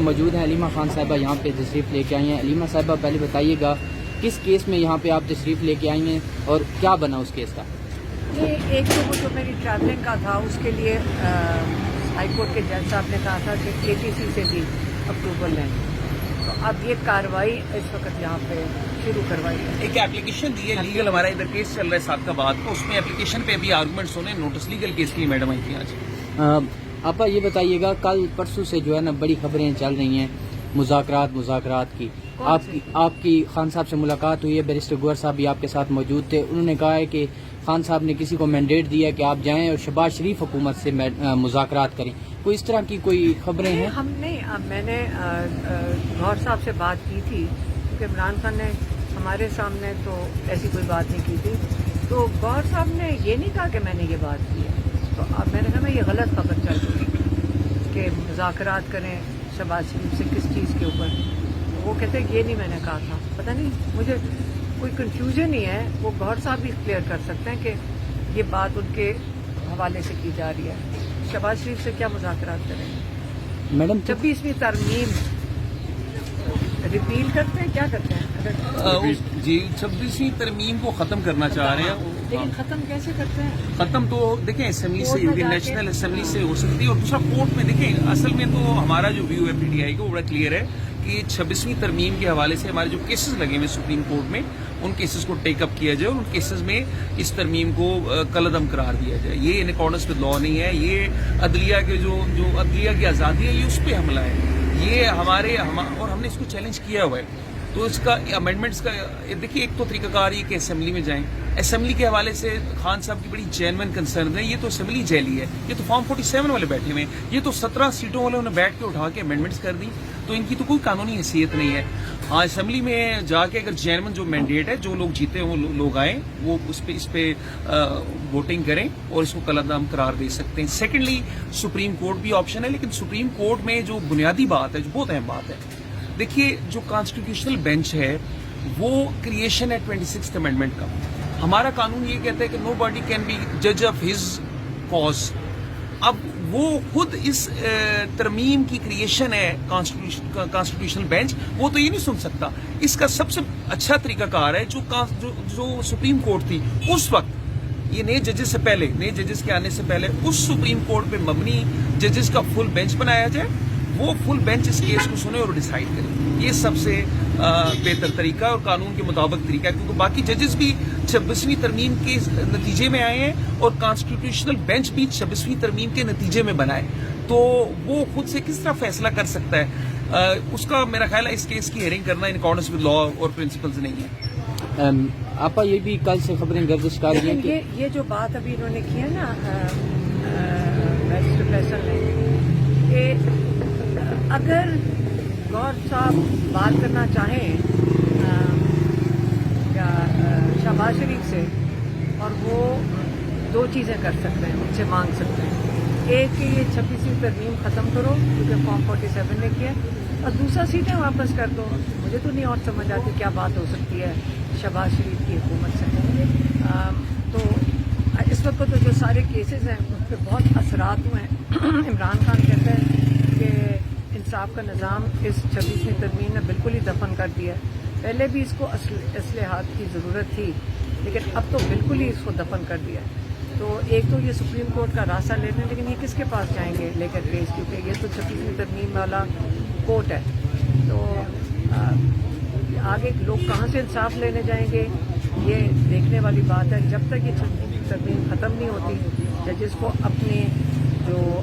موجود ہیں علیمہ خان صاحبہ یہاں پہ تشریف لے کے آئی ہیں. علیمہ صاحبہ پہلے بتائیے گا کس کیس میں یہاں پہ آپ تشریف لے کے آئی ہیں اور کیا بنا اس کیس کا؟ یہ ایک تو وہ جو میری ٹریولنگ کا تھا اس کے لیے ہائی کورٹ کے جج صاحب نے کہا تھا کہ KTC سے بھی اپروول لیں. تو اب یہ کارروائی اس وقت یہاں پہ شروع کروائی ہے. ایک ایپلیکیشن دی ہے لیگل، ہمارا ادھر کیس چل رہا ہے صادقآباد کو، اس میں ایپلیکیشن پہ بھی آرگومنٹس ہونے، نوٹس لیگل کیس کی میڈم آئی تھی آج. آپا یہ بتائیے گا کل پرسوں سے جو ہے نا بڑی خبریں چل رہی ہیں مذاکرات کی. آپ کی خان صاحب سے ملاقات ہوئی ہے، بیرسٹر گوہر صاحب بھی آپ کے ساتھ موجود تھے. انہوں نے کہا ہے کہ خان صاحب نے کسی کو مینڈیٹ دیا کہ آپ جائیں اور شہباز شریف حکومت سے مذاکرات کریں. کوئی اس طرح کی کوئی خبریں ہیں؟ میں نے گوہر صاحب سے بات کی تھی کیونکہ عمران خان نے ہمارے سامنے تو ایسی کوئی بات نہیں کی تھی. تو گوہر صاحب نے یہ نہیں کہا کہ میں نے یہ بات کی ہے. تو اب میں نے کہا میں یہ غلط خبر چل رہی ہے کہ مذاکرات کریں شہباز شریف سے کس چیز کے اوپر. وہ کہتے ہیں یہ نہیں میں نے کہا تھا. پتہ نہیں مجھے کوئی کنفیوژن ہی ہے. وہ گوہر صاحب بھی کلیئر کر سکتے ہیں کہ یہ بات ان کے حوالے سے کی جا رہی ہے. شہباز شریف سے کیا مذاکرات کریں گے؟ میڈم 26ویں ترمیم ریپیل کرتے ہیں، کیا کرتے ہیں؟ جی 26ویں ترمیم کو ختم کرنا چاہ رہے ہیں. لیکن ختم کیسے کرتے ہیں؟ ختم تو دیکھیں اسمبلی سے، انڈین نیشنل اسمبلی سے ہو سکتی ہے، اور دوسرا کورٹ میں. دیکھیں اصل میں تو ہمارا جو ویو ہے PTI کا وہ بڑا کلیئر ہے کہ 26ویں ترمیم کے حوالے سے ہمارے جو کیسز لگے ہوئے سپریم کورٹ میں ان کیسز کو ٹیک اپ کیا جائے اور ان کیسز میں اس ترمیم کو کالعدم قرار دیا جائے. یہ ان اکارڈنس ود لا نہیں ہے. یہ عدلیہ کے جو عدلیہ کی آزادی ہے یہ اس پہ حملہ ہے. یہ اور ہم نے اس کو چیلنج کیا ہوا ہے. تو اس کا امینڈمنٹس کا دیکھیے ایک تو طریقہ کار یہ کہ اسمبلی میں جائیں. اسمبلی کے حوالے سے خان صاحب کی بڑی جینوئن کنسرن ہے. یہ تو اسمبلی جیلی ہے، یہ تو فارم 47 والے بیٹھے ہوئے ہیں، یہ تو 17 سیٹوں والے انہوں نے بیٹھ کے اٹھا کے امینڈمنٹس کر دی. تو ان کی تو کوئی قانونی حیثیت نہیں ہے. ہاں اسمبلی میں جا کے اگر جینوئن جو مینڈیٹ ہے، جو لوگ جیتے ہیں وہ لوگ آئیں، وہ اس پہ ووٹنگ کریں اور اس کو کالعدم قرار دے سکتے ہیں. سیکنڈلی سپریم کورٹ بھی آپشن ہے، لیکن سپریم کورٹ میں جو بنیادی بات ہے، جو بہت اہم بات ہے، دیکھیے جو کانسٹیٹیوشنل بینچ ہے وہ کریشن ہے 26th امینڈمنٹ کا. ہمارا قانون یہ کہتا ہے کہ نو باڈی کین بی جج آف ہز کاز. اب وہ خود اس ترمیم کی کریشن ہے کانسٹیٹیوشنل بینچ، وہ تو یہ نہیں سن سکتا. اس کا سب سے اچھا طریقہ کار ہے جو سپریم کورٹ تھی اس وقت، یہ نئے ججز سے پہلے، نئے ججز کے آنے سے پہلے اس سپریم کورٹ پہ مبنی ججز کا فل بینچ بنایا جائے. وہ فل بینچ اس کیس کو سنے اور ڈیسائیڈ کرے. یہ سب سے بہتر طریقہ اور قانون کے مطابق طریقہ ہے، کیونکہ باقی ججز بھی 26ویں ترمیم کے نتیجے میں آئے ہیں اور کانسٹیٹیوشنل بینچ بھی 26ویں ترمیم کے نتیجے میں بنا ہے. تو وہ خود سے کس طرح فیصلہ کر سکتا ہے؟ اس کا میرا خیال ہے اس کیس کی ہیئرنگ کرنا ان اکارڈنس ود لا اور پرنسپلز نہیں ہے. آپا یہ بھی کل سے خبریں گردش کر رہی ہیں کہ یہ جو بات ابھی انہوں نے کی ہے نا بیرسٹر فیصل نے، کہ اگر گوہر صاحب بات کرنا چاہیں شہباز شریف سے، اور وہ دو چیزیں کر سکتے ہیں، ان سے مانگ سکتے ہیں. ایک کہ یہ 26ویں ترمیم ختم کرو کیونکہ فارم 47 نے کیا، اور دوسرا سیٹیں واپس کر دو. مجھے تو نہیں اور سمجھ آتی کیا بات ہو سکتی ہے شہباز شریف کی حکومت سے. تو اس وقت تو جو سارے کیسز ہیں ان پہ بہت اثرات ہوئے ہیں. عمران خان کہتے ہیں کہ انصاف کا نظام اس 26ویں ترمیم نے بالکل ہی دفن کر دیا ہے. پہلے بھی اس کو اصلاحات کی ضرورت تھی، لیکن اب تو بالکل ہی اس کو دفن کر دیا ہے. تو ایک تو یہ سپریم کورٹ کا راستہ لیتے ہیں، لیکن یہ کس کے پاس جائیں گے لے کر کیس، کیونکہ یہ تو 26ویں ترمیم والا کورٹ ہے. تو آگے لوگ کہاں سے انصاف لینے جائیں گے یہ دیکھنے والی بات ہے. جب تک یہ 26ویں ترمیم ختم نہیں ہوتی، ججز کو اپنے جو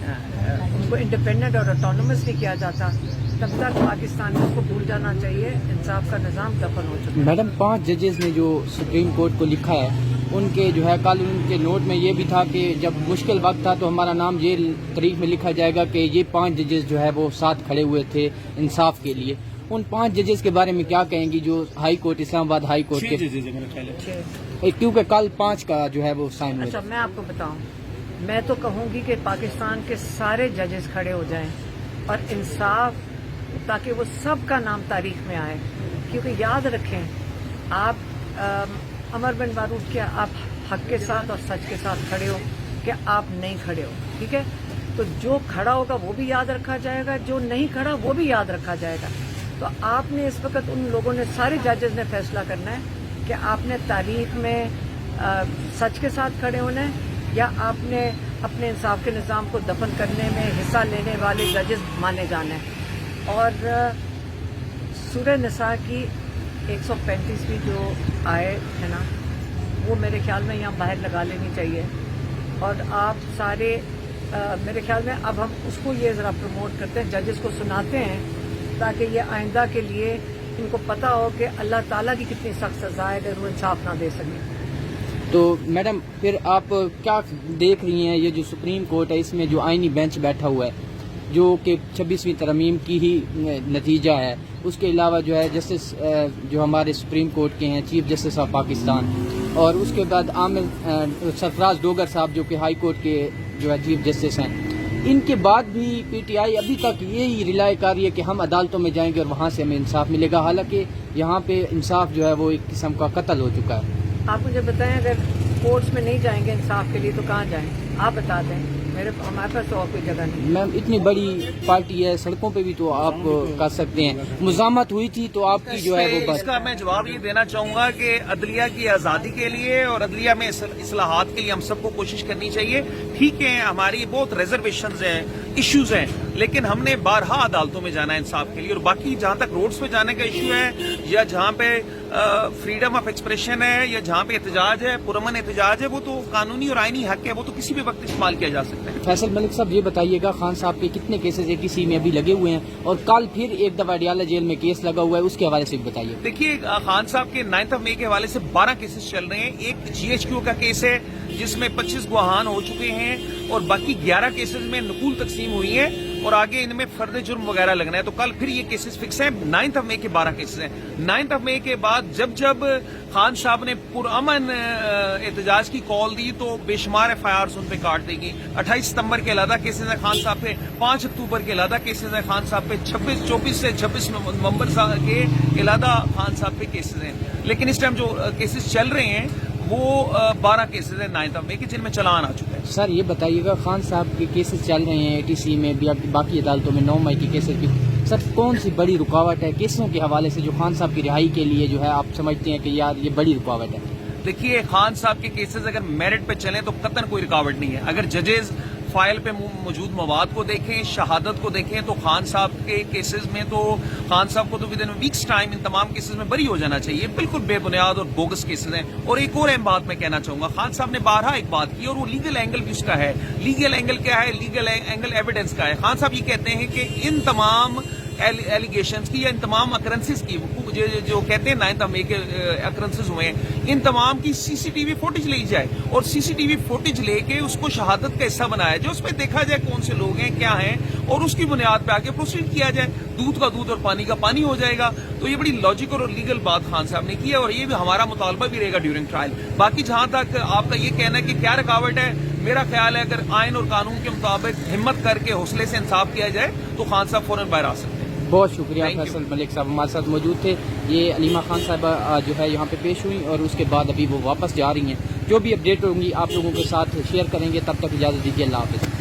ان کو انڈیپینڈنٹ اور آٹونومس نہیں کیا جاتا، تب تک پاکستانیوں کو بھول جانا چاہیے انصاف کا نظام دفن ہو چکا ہے. میڈم 5 ججز نے جو سپریم کورٹ کو لکھا ہے، ان کے جو ہے کل ان کے نوٹ میں یہ بھی تھا کہ جب مشکل وقت تھا تو ہمارا نام یہ تاریخ میں لکھا جائے گا کہ یہ 5 ججز جو ہے وہ ساتھ کھڑے ہوئے تھے انصاف کے لیے. ان 5 ججز کے بارے میں کیا کہیں گی جو ہائی کورٹ، اسلام آباد ہائی کورٹ کے؟ کیونکہ کل 5 کا جو ہے وہ سائن ہوئے. اچھا میں آپ کو بتاؤں، میں تو کہوں گی کہ پاکستان کے سارے ججز کھڑے ہو جائیں اور انصاف، تاکہ وہ سب کا نام تاریخ میں آئے. کیونکہ یاد رکھیں، آپ عمر بن باروت کیا آپ حق کے ساتھ اور سچ کے ساتھ کھڑے ہو کہ آپ نہیں کھڑے ہو، ٹھیک ہے؟ تو جو کھڑا ہوگا وہ بھی یاد رکھا جائے گا, جو نہیں کھڑا وہ بھی یاد رکھا جائے گا. تو آپ نے اس وقت ان لوگوں نے, سارے ججز نے فیصلہ کرنا ہے کہ آپ نے تاریخ میں سچ کے ساتھ کھڑے ہونا ہے یا آپ نے اپنے انصاف کے نظام کو دفن کرنے میں حصہ لینے والے ججز مانے جانا ہے. اور سورہ نساء کی 135ویں جو آیت ہے نا, وہ میرے خیال میں یہاں باہر لگا لینی چاہیے. اور آپ سارے میرے خیال میں اب ہم اس کو یہ ذرا پروموٹ کرتے ہیں, ججز کو سناتے ہیں تاکہ یہ آئندہ کے لیے ان کو پتہ ہو کہ اللہ تعالیٰ کی کتنی سخت سزا ہے اگر وہ انصاف نہ دے سکے. تو میڈم پھر آپ کیا دیکھ رہی ہیں, یہ جو سپریم کورٹ ہے اس میں جو آئینی بینچ بیٹھا ہوا ہے جو کہ 26ویں ترمیم کی ہی نتیجہ ہے, اس کے علاوہ جو ہے جسٹس جو ہمارے سپریم کورٹ کے ہیں چیف جسٹس آف پاکستان, اور اس کے بعد عامر سرفراز ڈوگر صاحب جو کہ ہائی کورٹ کے جو ہے چیف جسٹس ہیں, ان کے بعد بھی پی ٹی آئی ابھی تک یہی رلائے کر رہی ہے کہ ہم عدالتوں میں جائیں گے اور وہاں سے ہمیں انصاف ملے گا, حالانکہ یہاں پہ انصاف جو ہے وہ ایک قسم کا قتل ہو چکا ہے. آپ مجھے بتائیں اگر کورٹس میں نہیں جائیں گے انصاف کے لیے تو کہاں جائیں؟ آپ بتا دیں, ہمارے پاس تو اور کوئی جگہ نہیں. میم اتنی بڑی پارٹی ہے, سڑکوں پہ بھی تو آپ کر سکتے ہیں. مزاحمت ہوئی تھی تو آپ کی جو ہے وہ اس کا میں جواب یہ دینا چاہوں گا کہ عدلیہ کی آزادی کے لیے اور عدلیہ میں اصلاحات کے لیے ہم سب کو کوشش کرنی چاہیے. ٹھیک ہے ہماری بہت ریزرویشنز ہیں, ایشوز ہیں, لیکن ہم نے بارہا عدالتوں میں جانا ہے انصاف کے لیے. اور باقی جہاں تک روڈز پہ جانے کا ایشو ہے یا جہاں پہ فریڈم آف ایکسپریشن ہے یا جہاں پہ احتجاج ہے, پرامن احتجاج ہے, وہ تو قانونی اور آئینی حق ہے, وہ تو کسی بھی وقت استعمال کیا جا سکتا ہے. فیصل ملک صاحب یہ بتائیے گا, خان صاحب کے کتنے کیسز ایک کسی میں ابھی لگے ہوئے ہیں اور کل پھر ایک دفعہ اڈیالہ جیل میں کیس لگا ہوا ہے, اس کے حوالے سے بھی بتائیے. دیکھیے خان صاحب کے 9 مئی کے حوالے سے 12 کیسز چل رہے ہیں. ایک جی ایچ کیو کا کیس ہے جس میں 25 گواہان ہو چکے ہیں اور باقی 11 کیسز میں نقول تقسیم ہوئی ہے اور آگے ان میں فرد جرم وغیرہ لگنا ہے. تو کل پھر یہ کیسز فکس ہیں. 9 مئی کے 12 کیسز ہیں. 9 مئی کے بعد جب خان صاحب نے پرامن احتجاج کی کال دی تو بے شمار ایف آئی آرز ان پہ کاٹ دی گئی. 28 ستمبر کے علیحدہ کیسز ہیں خان صاحب پہ, 5 اکتوبر کے علیحدہ کیسز ہیں خان صاحب پہ, 24 سے 26 نومبر کے علیحدہ خان صاحب پہ کیسز ہیں. لیکن اس ٹائم جو کیسز چل رہے ہیں وہ 12 کیسز ہیں 9 مئی کے جن میں چلان آ چکا ہے. سر یہ بتائیے گا, خان صاحب کے کیسز چل رہے ہیں اے ٹی سی میں, باقی عدالتوں میں 9 مئی کے کیسز بھی, سر کون سی بڑی رکاوٹ ہے کیسوں کے حوالے سے جو خان صاحب کی رہائی کے لیے جو ہے آپ سمجھتے ہیں کہ یار یہ بڑی رکاوٹ ہے؟ دیکھیے خان صاحب کے کیسز اگر میرٹ پہ چلیں تو قطعاً کوئی رکاوٹ نہیں ہے. اگر ججز فائل پہ موجود مواد کو دیکھیں, شہادت کو دیکھیں, تو خان صاحب کے کیسز میں تو خان صاحب کو تو ود ان ویکس ٹائم ان تمام کیسز میں بری ہو جانا چاہیے. بالکل بے بنیاد اور بوگس کیسز ہیں. اور ایک اور اہم بات میں کہنا چاہوں گا, خان صاحب نے بارہا ایک بات کی اور وہ لیگل اینگل بھی اس کا ہے. لیگل اینگل کیا ہے؟ لیگل اینگل ایویڈنس کا ہے. خان صاحب یہ کہتے ہیں کہ ان تمام ایلیگیشنز کی یا ان تمام اکرنسز کی جو کہتے ہیں 9 مئی کے اکرنسز ہوئے ہیں, ان تمام کی سی سی ٹی وی فوٹیج لی جائے اور سی سی ٹی وی فوٹیج لے کے اس کو شہادت کا حصہ بنایا جائے. اس میں دیکھا جائے کون سے لوگ ہیں, کیا ہیں, اور اس کی بنیاد پہ آگے پروسیڈ کیا جائے. دودھ کا دودھ اور پانی کا پانی ہو جائے گا. تو یہ بڑی لاجیکل اور لیگل بات خان صاحب نے کی ہے اور یہ بھی ہمارا مطالبہ بھی رہے گا ڈیورنگ ٹرائل. باقی جہاں تک آپ کا یہ کہنا ہے کہ کیا رکاوٹ ہے, میرا خیال ہے اگر آئین اور قانون کے مطابق ہمت کر کے حوصلے سے انصاف کیا جائے تو خان صاحب فوراً باہر آ سکتے ہیں. بہت شکریہ فیصل ملک صاحب ہمارے ساتھ موجود تھے. یہ علیمہ خان صاحبہ جو ہے یہاں پہ پیش ہوئی اور اس کے بعد ابھی وہ واپس جا رہی ہیں. جو بھی اپڈیٹ ہوں گی آپ لوگوں کے ساتھ شیئر کریں گے. تب تک اجازت دیجیے, اللہ حافظ.